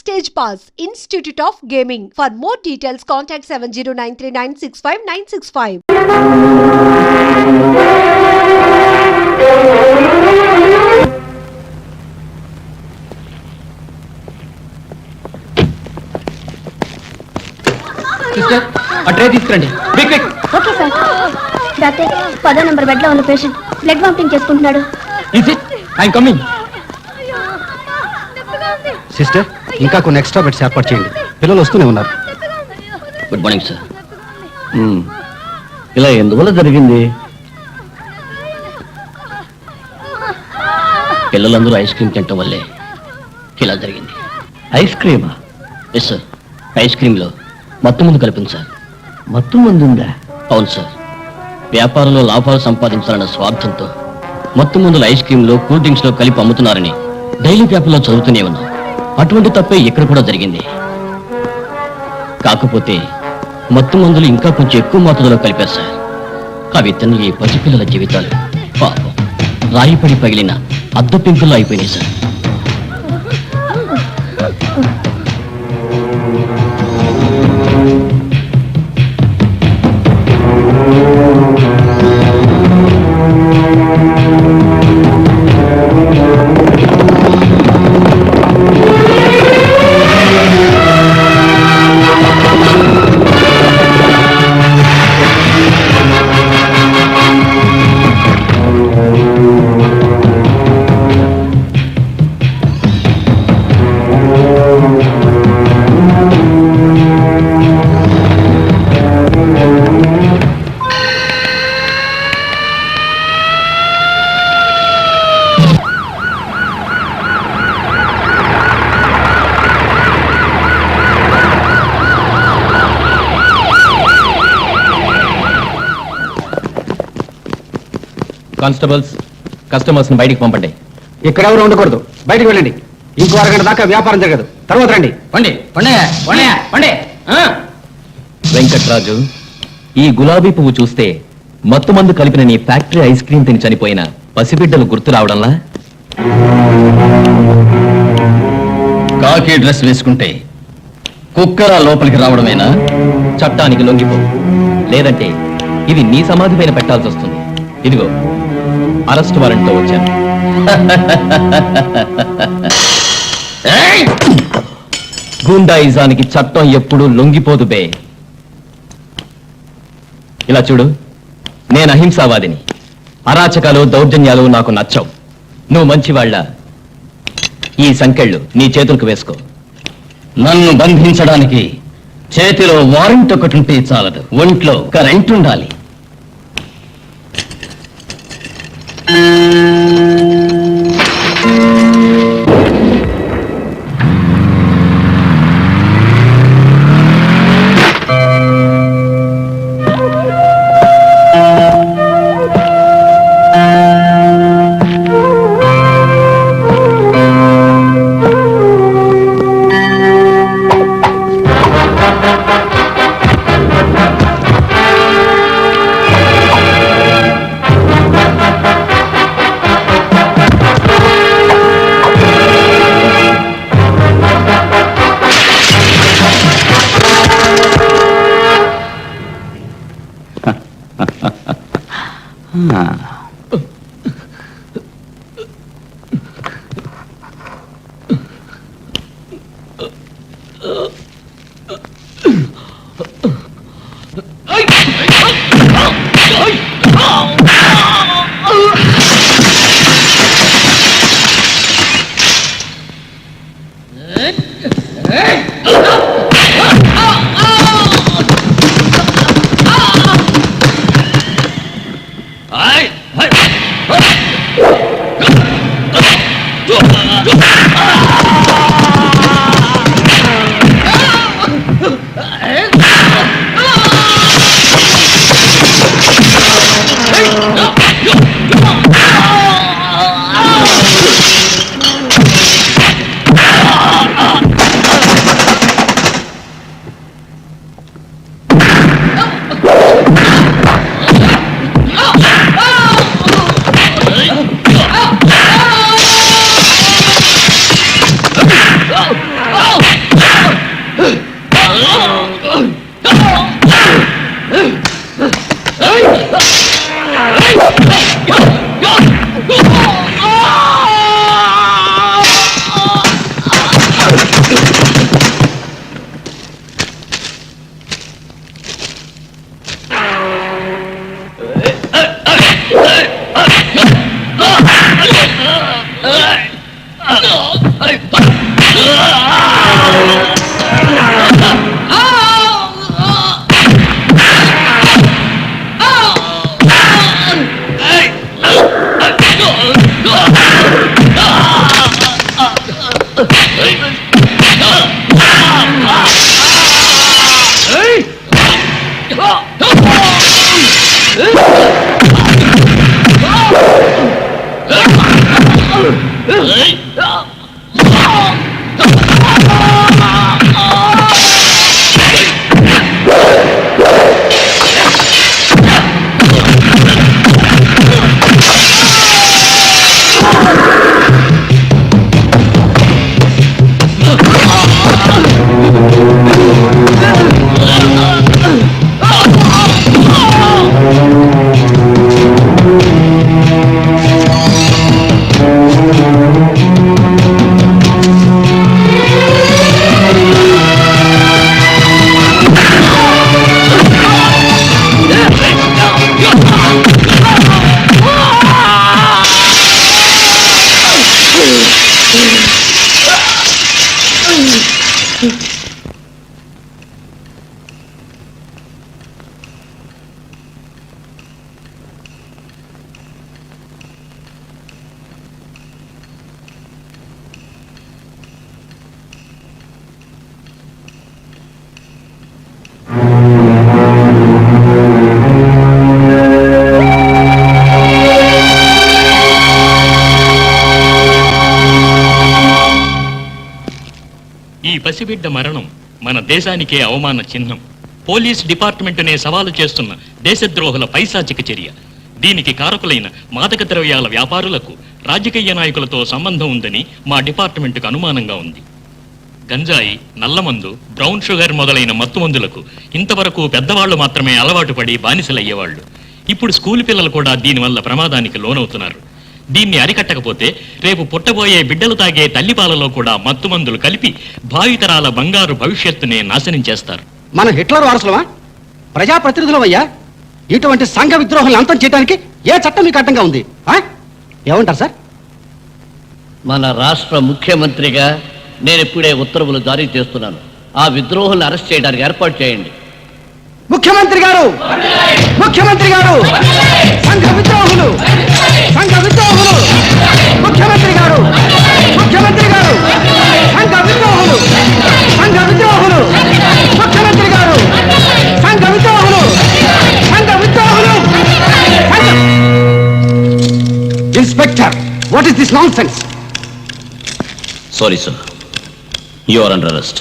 Stage Pass, Institute of Gaming. For more details, contact 7093965965. Sister, a tray తీసుకురండి. Quick, quick. Okay sir. Doctor 10వ number bed లో ఉన్న patient blood vomiting చేసుకుంటున్నాడు. Is it? I'm coming. Sister, ఇంకా కొన్ని extra beds ఏర్పాటు చేయండి. పిల్లలు వస్తూనే ఉన్నారు. Good morning sir. ఇలా ఎందువల్ల జరిగింది? పిల్లలందరూ ఐస్ క్రీమ్ తినటం వల్లే ఇలా జరిగింది. ఐస్ క్రీమా? Yes sir. ఐస్ క్రీమ్లో మత్తు మందు కలిపింది సార్. మత్తు మందు ఉందా? అవును సార్. వ్యాపారంలో లాభాలు సంపాదించాలన్న స్వార్థంతో మత్తు మందులు ఐస్ క్రీమ్లో కూల్ డ్రింక్స్లో కలిపి అమ్ముతున్నారని డైలీ పేపర్లో చదువుతూనే ఉన్నాం. అటువంటి తప్పే ఇక్కడ కూడా జరిగింది. కాకపోతే మత్తు మందులు ఇంకా కొంచెం ఎక్కువ మోతాదులో కలిపారు సార్. అవి తిన్న ఈ పసిపిల్లల జీవితాలు పాపం రాయిపడి పగిలిన అద్దె పెంకుల్లో అయిపోయినాయి సార్. కానిస్టేబుల్స్, కస్టమర్స్ ని బయటికి పంపండి. ఇక్కడెవరు ఉండకూడదు. బయటికి వెళ్ళండి. ఇంకో అరగంట దాకా వ్యాపారం జరగదు. తర్వాత రండి. వెంకట్రాజు, ఈ గులాబీ పువ్వు చూస్తే మత్తు మందు కలిపిన నీ ఫ్యాక్టరీ ఐస్ క్రీమ్ తిని చనిపోయిన పసిబిడ్డలు గుర్తు రావడంలా? కాకి డ్రెస్ వేసుకుంటే కుక్కర లోపలికి రావడమేనా? చట్టానికి లొంగిపో, లేదంటే ఇది నీ సమాధి పైన పెట్టాల్సి వస్తుంది. ఇదిగో అరెస్ట్ వారెంట్తో వచ్చాను. గుండాయిజానికి చట్టం ఎప్పుడూ లొంగిపోదు బే. ఇలా చూడు, నేను అహింసావాదిని. అరాచకాలు దౌర్జన్యాలు నాకు నచ్చవు. నువ్వు మంచివాళ్ళ ఈ సంకెళ్ళు నీ చేతులకు వేసుకో. నన్ను బంధించడానికి చేతిలో వారెంట్ ఒకటి ఉంటే చాలదు, ఒంట్లో కరెంట్ ఉండాలి. ఈ పసిబిడ్డ మరణం మన దేశానికే అవమాన చిహ్నం. పోలీస్ డిపార్ట్మెంటునే సవాలు చేస్తున్న దేశద్రోహుల పైశాచిక చర్య. దీనికి కారకులైన మాదక ద్రవ్యాల వ్యాపారులకు రాజకీయ నాయకులతో సంబంధం ఉందని మా డిపార్ట్మెంటుకు అనుమానంగా ఉంది. గంజాయి, నల్లమందు, బ్రౌన్ షుగర్ మొదలైన మత్తుమందులకు ఇంతవరకు పెద్దవాళ్లు మాత్రమే అలవాటు పడి బానిసలయ్యేవాళ్లు. ఇప్పుడు స్కూల్ పిల్లలు కూడా దీనివల్ల ప్రమాదానికి లోనవుతున్నారు. దీన్ని అరికట్టకపోతే రేపు పుట్టబోయే బిడ్డలు తాగే తల్లిపాలలో కూడా మత్తుమందులు కలిపి భావితరాల బంగారు భవిష్యత్తునే నాశనం చేస్తారు. మన హిట్లర్ వారసులమా? ప్రజాప్రతినిధులమయ్యా. ఇటువంటి సంఘ విద్రోహాలను అంతం చేయడానికి ఏ చట్టం మీకు అడ్డంగా ఉంది? ఏమంటారు సార్? మన రాష్ట్ర ముఖ్యమంత్రిగా నేను ఇప్పుడే ఉత్తర్వులు జారీ చేస్తున్నాను. ఆ విద్రోహులను అరెస్ట్ చేయడానికి ఏర్పాటు చేయండి. ముఖ్యమంత్రి గారు, ముఖ్యమంత్రి గారు, సంఘ విద్రోహులు, సంఘ విద్రోహులు, ముఖ్యమంత్రి గారు, ముఖ్యమంత్రి గారు, సంఘ విద్రోహులు, సంఘ విద్రోహులు, ముఖ్యమంత్రి గారు, సంఘ విద్రోహులు, సంఘ విద్రోహులు. Inspector, what is this nonsense? Sorry sir, you are under arrest.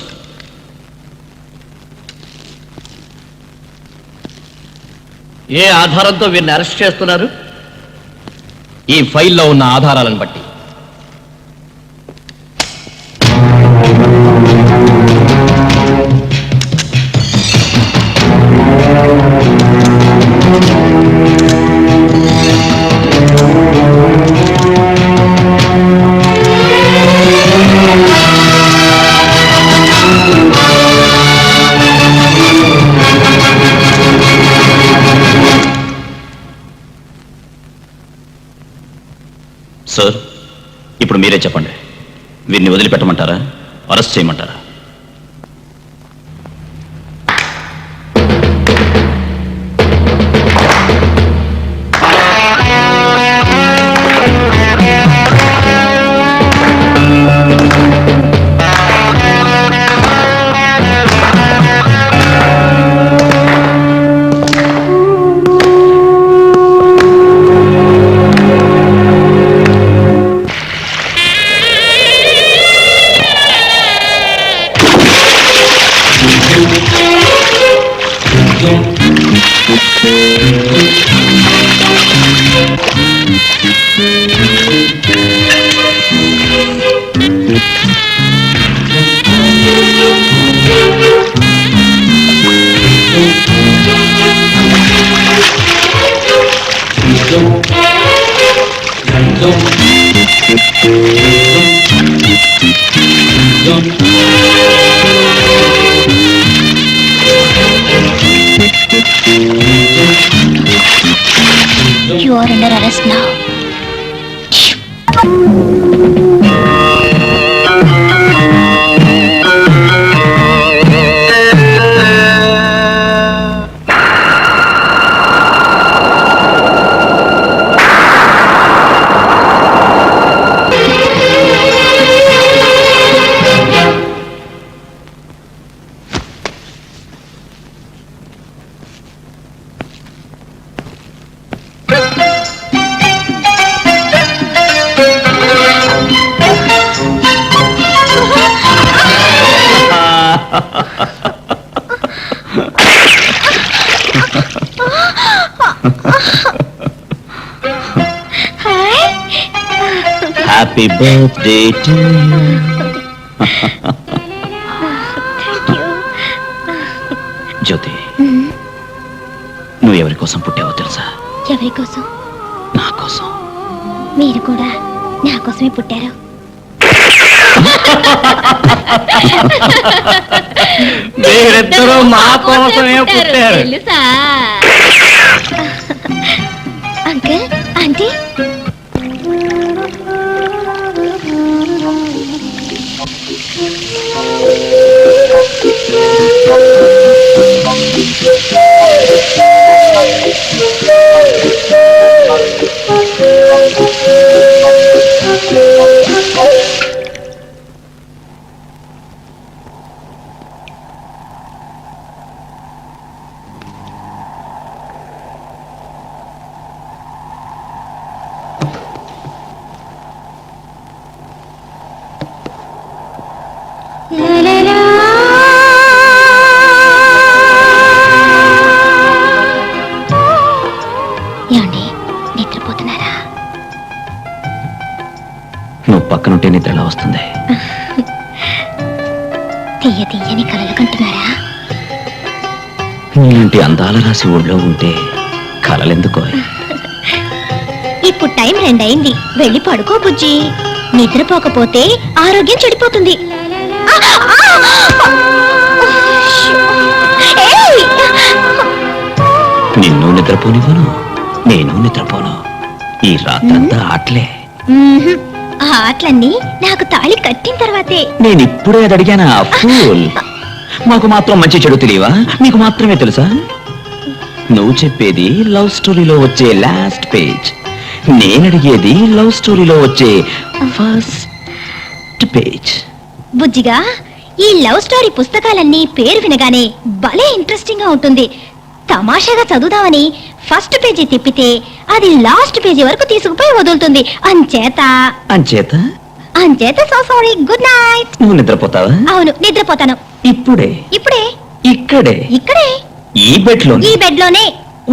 ఏ ఆధారంతో వీరిని అరెస్ట్ చేస్తున్నారు? ఈ ఫైల్లో ఉన్న ఆధారాలను బట్టి. సార్, ఇప్పుడు మీరే చెప్పండి, వీరిని వదిలిపెట్టమంటారా, అరెస్ట్ చేయమంటారా? You are under arrest now. Happy birthday to you. Jyothi, నువ్వు ఎవరి కోసం పుట్టావో తెలుసా? ఎవరి కోసం? నా కోసం. మీరు కూడా నా కోసమే పుట్టారు. మీరిద్దరూ మా కోసమే పుట్టారు. తెలుసా అంకుల్, ఆంటీ? La la తీయ తీయని కలలు కంటున్నారా? నీలాంటి అందాల రాసి ఊళ్ళో ఉంటే కలలెందుకో. ఇప్పుడు టైం 2 అయింది, వెళ్ళి పడుకో బుజ్జి. నిద్రపోకపోతే ఆరోగ్యం చెడిపోతుంది. ఏయ్! నిన్ను నిద్రపోనివ్వను, నేను నిద్రపోను. ఈ రాత్రంతా ఆటలే. మ్మ్హ్మ్. ఆ ఆటలన్నీ నాకు తాళి కట్టిన తర్వాతే. నేనిప్పుడే అది అడిగానా? ఫూల్. మాకు మాత్రం మంచి చెడు తెలియవా? మీకు మాత్రమే తెలుసా? నువ్వు చెప్పేది లవ్ స్టోరీలో వచ్చే లాస్ట్ పేజ్, నేనడిగేది లవ్ స్టోరీలో వచ్చే ఫస్ట్ పేజ్. బుజ్జిగా, ఈ లవ్ స్టోరీ పుస్తకాలన్నీ పేరు వినగానే భలే ఇంట్రెస్టింగ్ గా ఉంటుంది. తమాషాగా చదువుదామని ఫస్ట్ పేజీ తిప్పితే అది లాస్ట్ పేజీ వరకు తీసుకుపోయి వదులుతుంది. అంచేత సో సారీ. Good night. నువ్వు నిద్రపోతావా? అవును, నిద్రపోతాను. ఇప్పుడే? ఇక్కడే? ఈ బెడ్ లోనే.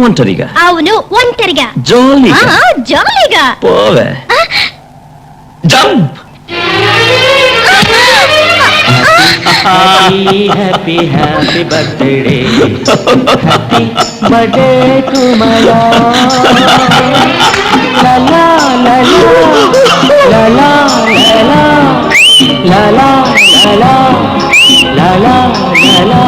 ఒంటరిగా? అవును, ఒంటరిగా. జాలీగా? పోవే. Jump. Happy happy birthday, happy birthday to my లలా లలా లలా లలా లలా లలా లలా.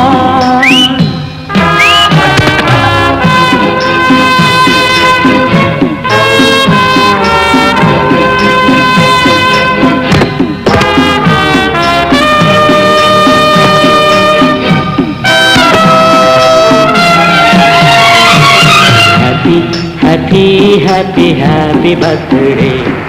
Happy, happy, happy birthday.